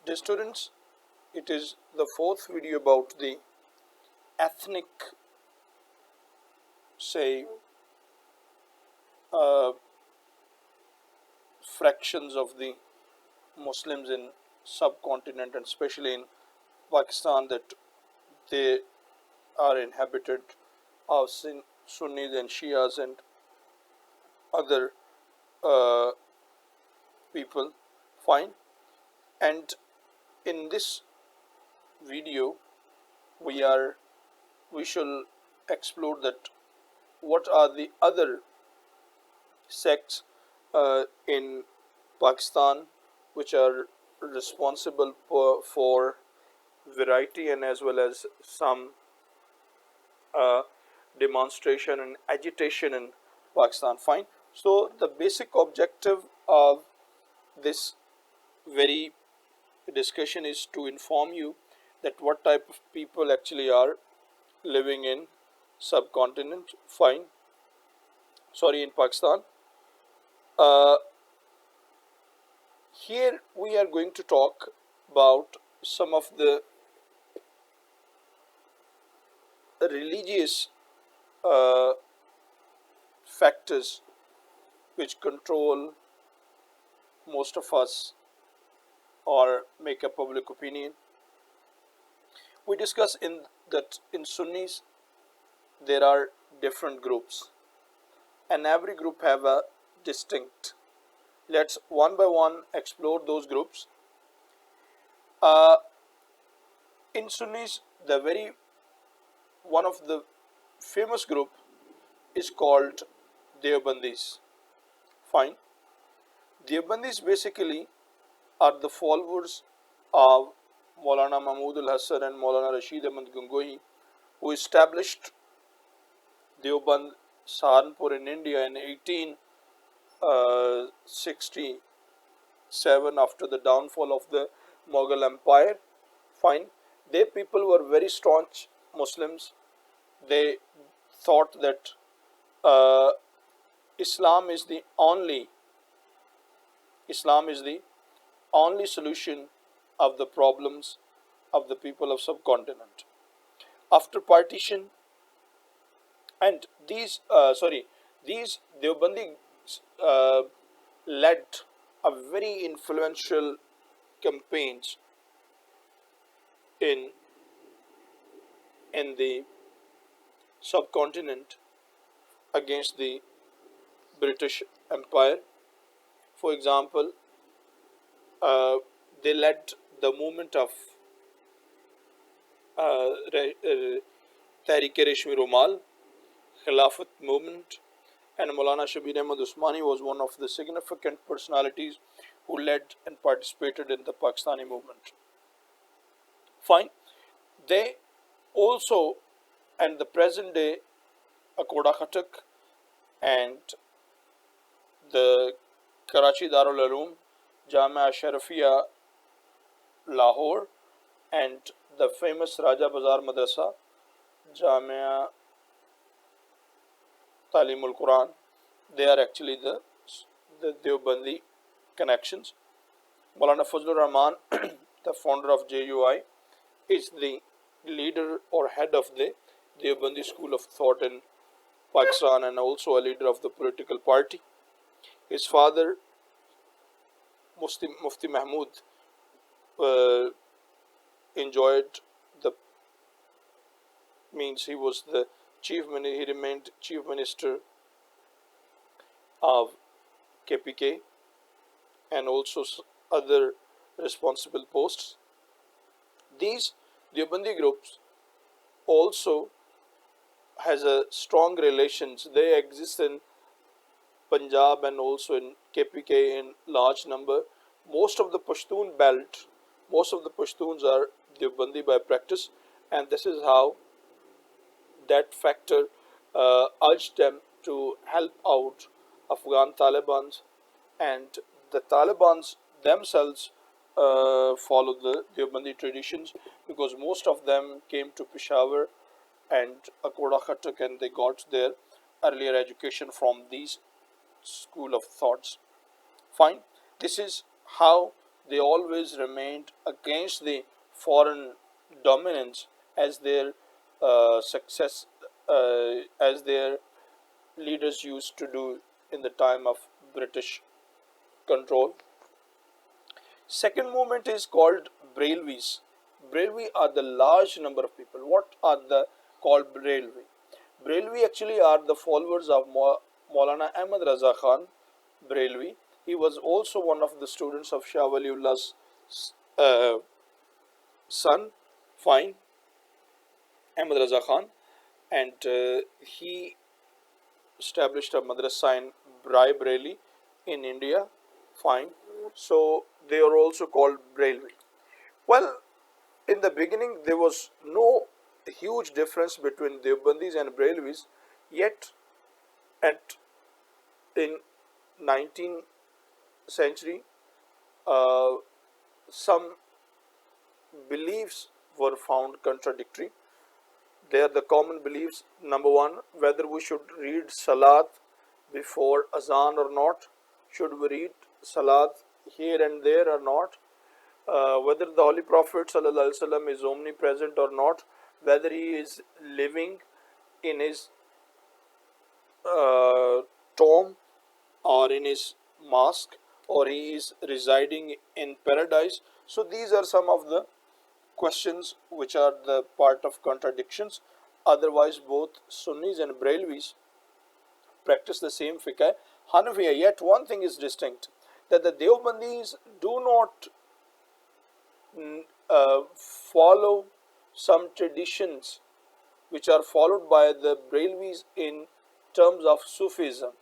Dear students, it is the fourth video about the ethnic, say, uh, fractions of the Muslims in subcontinent and especially in Pakistan, that they are inhabited of Sunnis and Shias and other uh, people. Fine. And in this video, we shall explore that what are the other sects in Pakistan which are responsible for variety and as well as some uh, demonstration and agitation in Pakistan. Fine. So the basic objective of this very discussion is to inform you that what type of people actually are living in subcontinent. Fine. Sorry, in Pakistan. Uh, Here we are going to talk about some of the religious uh, factors which control most of us or make a public opinion. We discuss in that in Sunnis there are different groups and every group have a distinct. Let's one by one explore those groups. Uh, in Sunnis, the very one of the famous group is called Deobandis. Fine. Deobandis basically are the followers of Maulana Mahmud al Hassan and Maulana Rashid Ahmad Gangohi, who established Deoband Saharanpur in India in 1867 after the downfall of the Mughal Empire. Fine. They people were very staunch Muslims. They thought that uh, Islam is the only Islam is the only solution of the problems of the people of subcontinent. After partition, and these Deobandi uh, led a very influential campaigns in the subcontinent against the British Empire. For example, they led the movement of Tehreek-e-Reshmi Rumal, Khilafat movement, and Maulana Shabir Ahmad Usmani was one of the significant personalities who led and participated in the Pakistani movement. Fine. They also, and the present day, Akoda Khatak and the Karachi Darul Uloom, Jamia Sharafiya Lahore, and the famous Raja Bazar Madrasa, Jamia Talimul Quran, they are actually the Deobandi connections. Maulana Fazlur Rahman, the founder of JUI, is the leader or head of the Deobandi school of thought in Pakistan and also a leader of the political party. His father, Mufti Mahmud, uh, enjoyed the means he was the he remained chief minister of KPK and also other responsible posts. These Deobandi groups also has a strong relations. They exist in Punjab and also in KPK in large number. Most of the Pashtun belt, most of the Pashtuns are Deobandi by practice, and this is how that factor urged them to help out Afghan Taliban, and the Taliban themselves follow the Deobandi traditions because most of them came to Peshawar and Akoda Khatak and they got their earlier education from these school of thoughts. Fine. This is how they always remained against the foreign dominance as their success, as their leaders used to do in the time of British control. Second movement is called Brailvis. Brailvi are the large number of people. What are the called Brailvi? Brailvi actually are the followers of Maulana Ahmad Raza Khan Brailvi. He was also one of the students of Shah Waliullah's uh, son, fine, Ahmad Raza Khan, and he established a madrasa in Braili in India, fine. So they are also called Brailvi. Well, in the beginning there was no huge difference between Deobandis and Brailvis, yet at in 19th century uh, some beliefs were found contradictory. They are the common beliefs. Number one, whether we should read Salat before Azan or not, should we read Salat here and there or not, whether the Holy Prophet ﷺ is omnipresent or not, whether he is living in his uh, tomb or in his mosque, or he is residing in paradise. So these are some of the questions which are the part of contradictions. Otherwise, both Sunnis and Brailvis practice the same fiqh Hanafiya. Yet one thing is distinct, that the Deobandis do not follow some traditions which are followed by the Brailvis in terms of Sufism.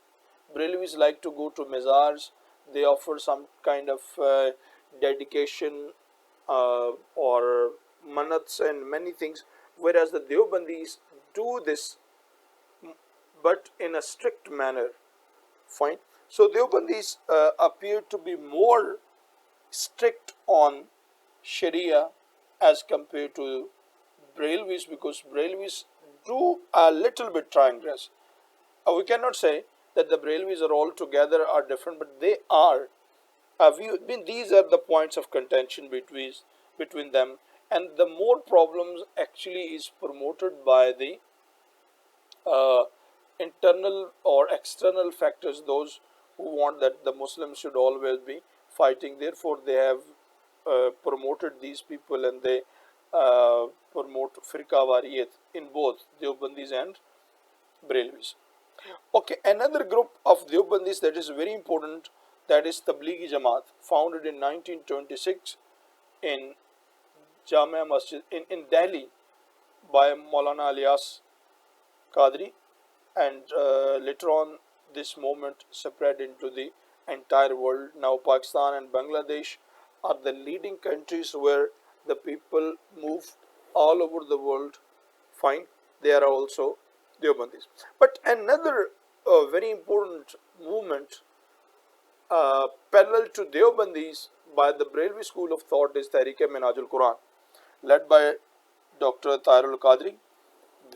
Brailvis like to go to mezars, they offer some kind of dedication or manats and many things, whereas the Deobandis do this but in a strict manner. Fine. So Deobandis appear to be more strict on Sharia as compared to Brailvis, because Brailvis do a little bit transgress. We cannot say that the Brailvis are altogether are different, but they are. These are the points of contention between them, and the more problems actually is promoted by the uh, internal or external factors, those who want that the Muslims should always be fighting. Therefore, they have promoted these people, and they promote Firqa Wariyat in both Deobandis and Brailvis. Okay, another group of Deobandis that is very important, that is Tablighi Jamaat, founded in 1926 in Jamia Masjid in Delhi by Maulana Alias Qadri, and later on this movement spread into the entire world. Now Pakistan and Bangladesh are the leading countries where the people move all over the world. Fine, they are also Deobandis. But another very important movement parallel to Deobandis by the Brailwi school of thought is Tehreek-e-Minhajul Quran, led by Dr. Tahirul Qadri.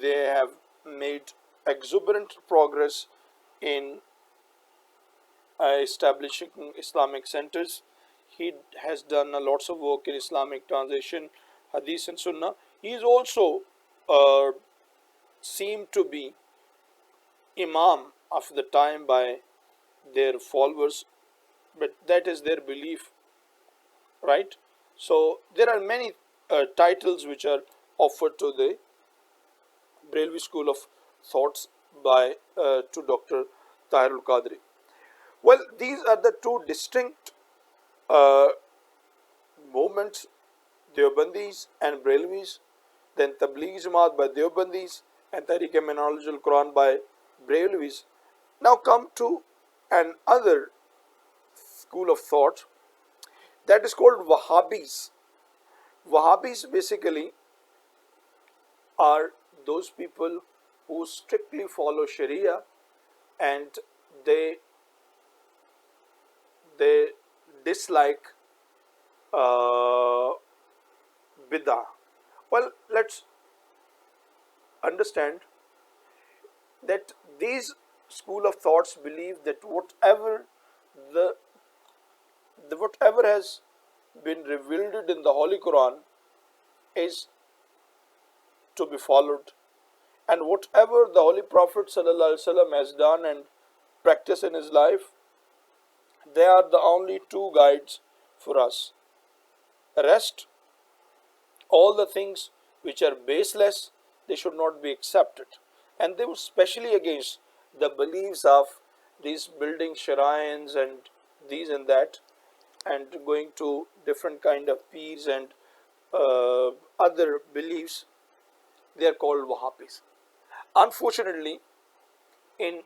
They have made exuberant progress in establishing Islamic centers. He has done lots of work in Islamic translation, Hadith and Sunnah. He is also uh, seemed to be Imam of the time by their followers, but that is their belief, right? So there are many titles which are offered to the Brailwi school of thoughts by to Dr. Tahirul Qadri. Well, these are the two distinct uh, movements, Deobandis and Brailvis, then Tablighi Jamaat by Deobandis and Tehreek-e-Minhaj al-Quran by Brailvis. Now come to another school of thought that is called Wahhabis. Wahhabis basically are those people who strictly follow Sharia, and they they dislike uh, bid'ah. Well, let's understand that these school of thoughts believe that whatever the whatever has been revealed in the Holy Quran is to be followed, and whatever the Holy Prophet ﷺ has done and practiced in his life, they are the only two guides for us. The rest, all the things which are baseless, they should not be accepted. And they were specially against the beliefs of these building shrines and these and that, and going to different kind of peers and other beliefs. They are called Wahhabis. Unfortunately, in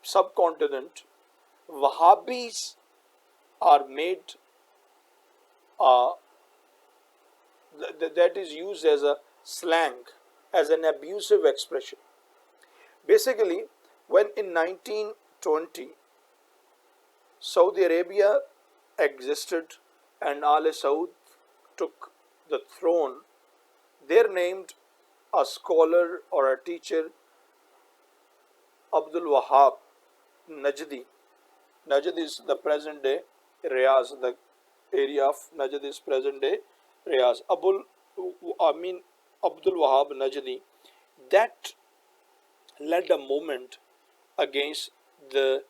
subcontinent, Wahhabis are made uh, that is used as a slang, as an abusive expression. Basically, when in 1920 Saudi Arabia existed and Al Saud took the throne, they named a scholar or a teacher Abdul Wahab Najdi. Najd is the present day Riyaz, the area of Najd is present day Riyaz. Abdul Wahab Najdi, that led a movement against the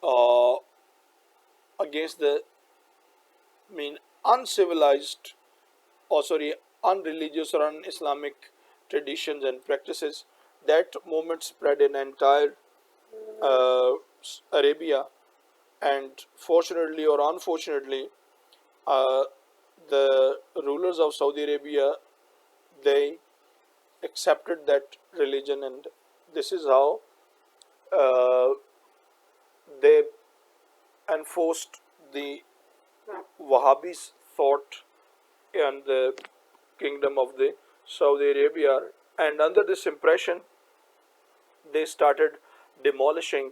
uh, against the uncivilized, or sorry, unreligious or un-Islamic traditions and practices. That movement spread in entire uh, Arabia, and fortunately or unfortunately, uh, the rulers of Saudi Arabia, they accepted that religion, and this is how uh, they enforced the Wahhabis thought in the kingdom of the Saudi Arabia. And under this impression, they started demolishing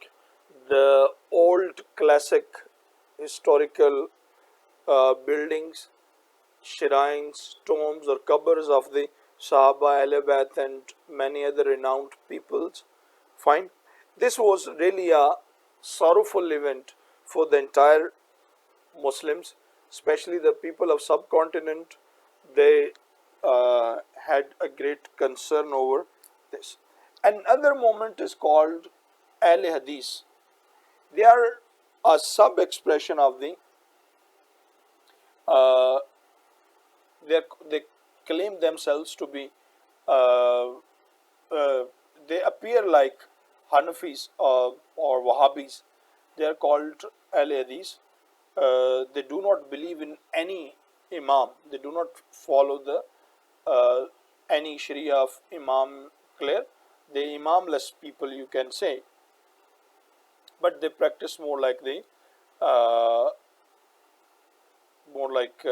the old classic historical buildings, shrines, tombs, or covers of the Sahaba, Ahl Bayt, and many other renowned peoples. Fine. This was really a sorrowful event for the entire Muslims, especially the people of subcontinent. They had a great concern over this. Another moment is called Al Hadith. They are a sub expression of the uh, they claim themselves to be uh, uh, they appear like Hanafis or Wahhabis. They are called Al Hadith. They do not believe in any Imam. They do not follow the any Sharia of Imam clear. They Imamless people, you can say, but they practice more like the uh, more like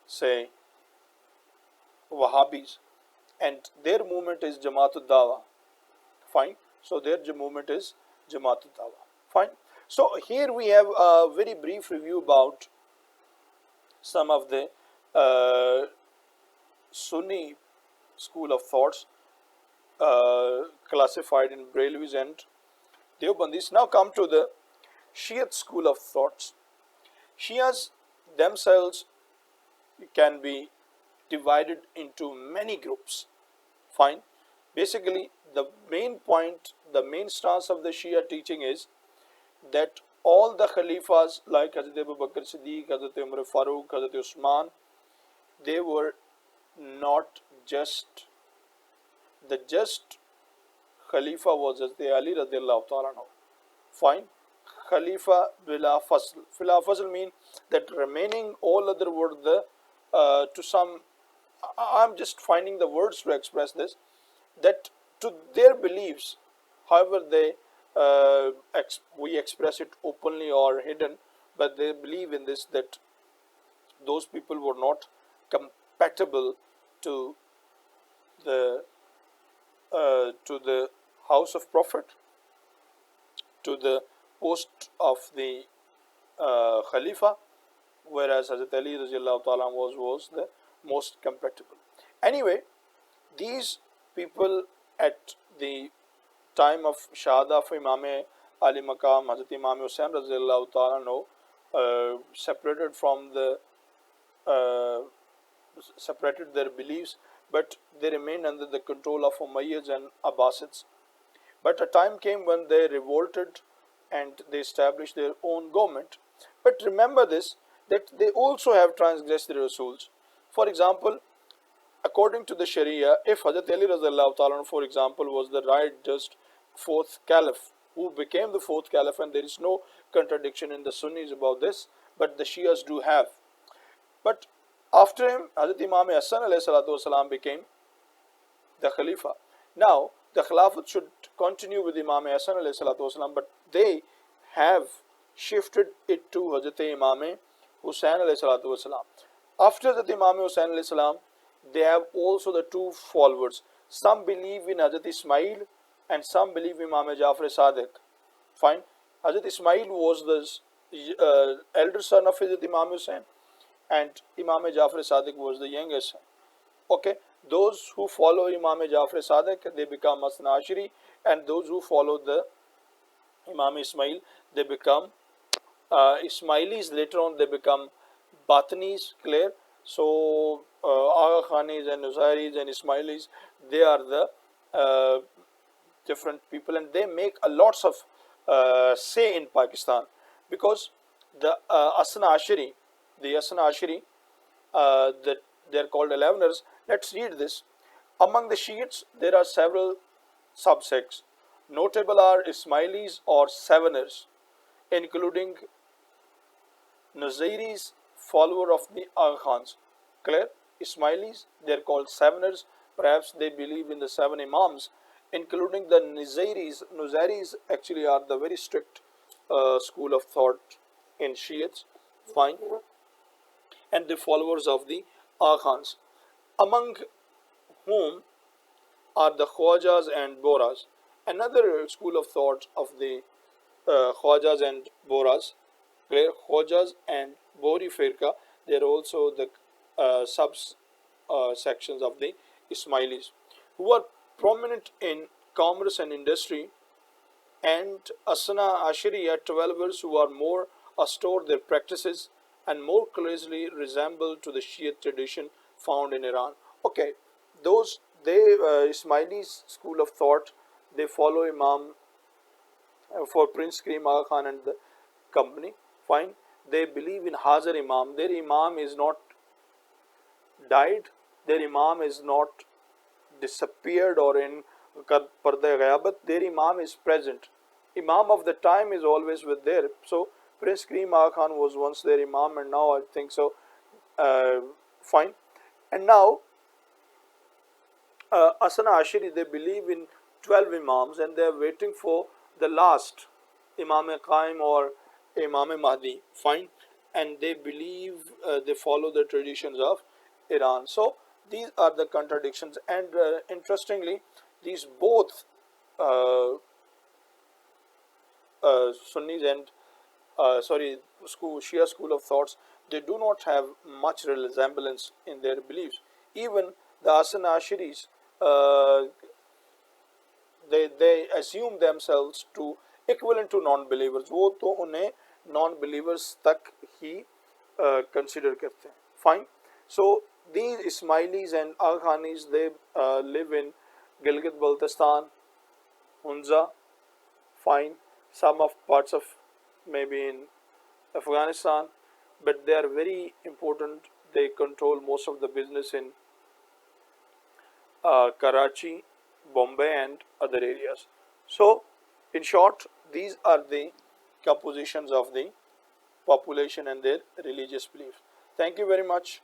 say Wahhabis, and their movement is Jamaatul Dawa. Fine. So their movement is Jamaatul Dawa. Fine. So here we have a very brief review about some of the Sunni school of thoughts classified in Brahilwis and Deobandis. Now come to the Shiite school of thoughts. Shias themselves can be divided into many groups. Fine. Basically, the main point, the main stance of the Shia teaching is that all the Khalifas like Hazrat Abu Bakr Siddiq, Hazrat Umar Farooq, Hazrat Usman, they were not just the just Khalifa was Hazrat Ali radiallahu ta'ala anhu. Fine. Khalifa bila fasl. Bila fasl mean that remaining all other were the to some. I'm just finding the words to express this. That to their beliefs, however they we express it openly or hidden, but they believe in this, that those people were not compatible to the house of Prophet, to the post of the Khalifa, whereas Hazrat Ali ta'ala was the most compatible. Anyway, these people at the time of Shahada of Imam Ali Maqam, Hazrat Imam Hussain ta'ala separated from the uh, separated their beliefs, but they remained under the control of Umayyads and Abbasids. But a time came when they revolted and they established their own government. But remember this, that they also have transgressed the Rasuls. For example, according to the Sharia, if Hazrat Ali Razallahu Ta'ala, for example, was the right just fourth caliph, who became the fourth caliph, and there is no contradiction in the Sunnis about this, but the Shias do have. But after him, Hazrat Imam Hassan والسلام, became the Khalifa. Now, the Khilafat should continue with Imam Hassan والسلام, but they have shifted it to Hazrat Imam Hussain والسلام. After Hazrat Imam Hussain والسلام, they have also the two followers. Some believe in Hazrat Ismail and some believe in Imam Jafar Sadiq. Fine. Hazrat Ismail was the elder son of Hazrat Imam Hussain, and Imam Jafar Sadiq was the youngest son. Okay, those who follow Imam Jafar Sadiq, they become Hasan Ashari, and those who follow the Imam Ismail, they become Ismailis. Later on, they become Batanis. Clear. So Aga Khanis and Nuzairis and Ismailis, they are the different people, and they make a lots of say in Pakistan, because the Hasan Ashari, the Hasan Ashari, that they are called 11ers. Let's read this. Among the Shiites, there are several subsects. Notable are Ismailis or Seveners, including Nuzairis, follower of the Aga Khans. Clear? Ismailis, they are called Seveners. Perhaps they believe in the seven Imams, including the Nuzairis. Nuzairis actually are the very strict school of thought in Shiites. Fine. And the followers of the Aga Khans, among whom are the Khwajas and Boras. Another school of thought of the Khwajas and Boras, where Khwajas and Bori Firqa, they are also the subs sections of the Ismailis, who are prominent in commerce and industry, and Asana Ashariya 12ers, who are more austere their practices and more closely resemble to the Shia tradition found in Iran. Okay, those they Ismailis school of thought, they follow Imam for Prince Karim Aga Khan and the company. Fine, they believe in Hazar Imam. Their Imam is not died. Their Imam is not disappeared or in Parda Ghayabat. Their Imam is present. Imam of the time is always with there. So Prince Karim Aga Khan was once their Imam, and now I think so. Fine. And now Asana Ashari, they believe in 12 Imams, and they are waiting for the last Imam Qaim or Imam Mahdi. Fine. And they believe they follow the traditions of Iran. So these are the contradictions, and interestingly, these both Sunnis and Shia school of thoughts, they do not have much resemblance in their beliefs. Even the Hasan Asharis, they assume themselves to equivalent to non-believers. वो तो उन्हें non-believers तक ही consider करते हैं. Fine. So these Ismailis and Aga Khanis, they live in Gilgit Baltistan, Hunza. Fine. Some of parts of maybe in Afghanistan, but they are very important. They control most of the business in Karachi, Bombay, and other areas. So, in short, these are the compositions of the population and their religious beliefs. Thank you very much.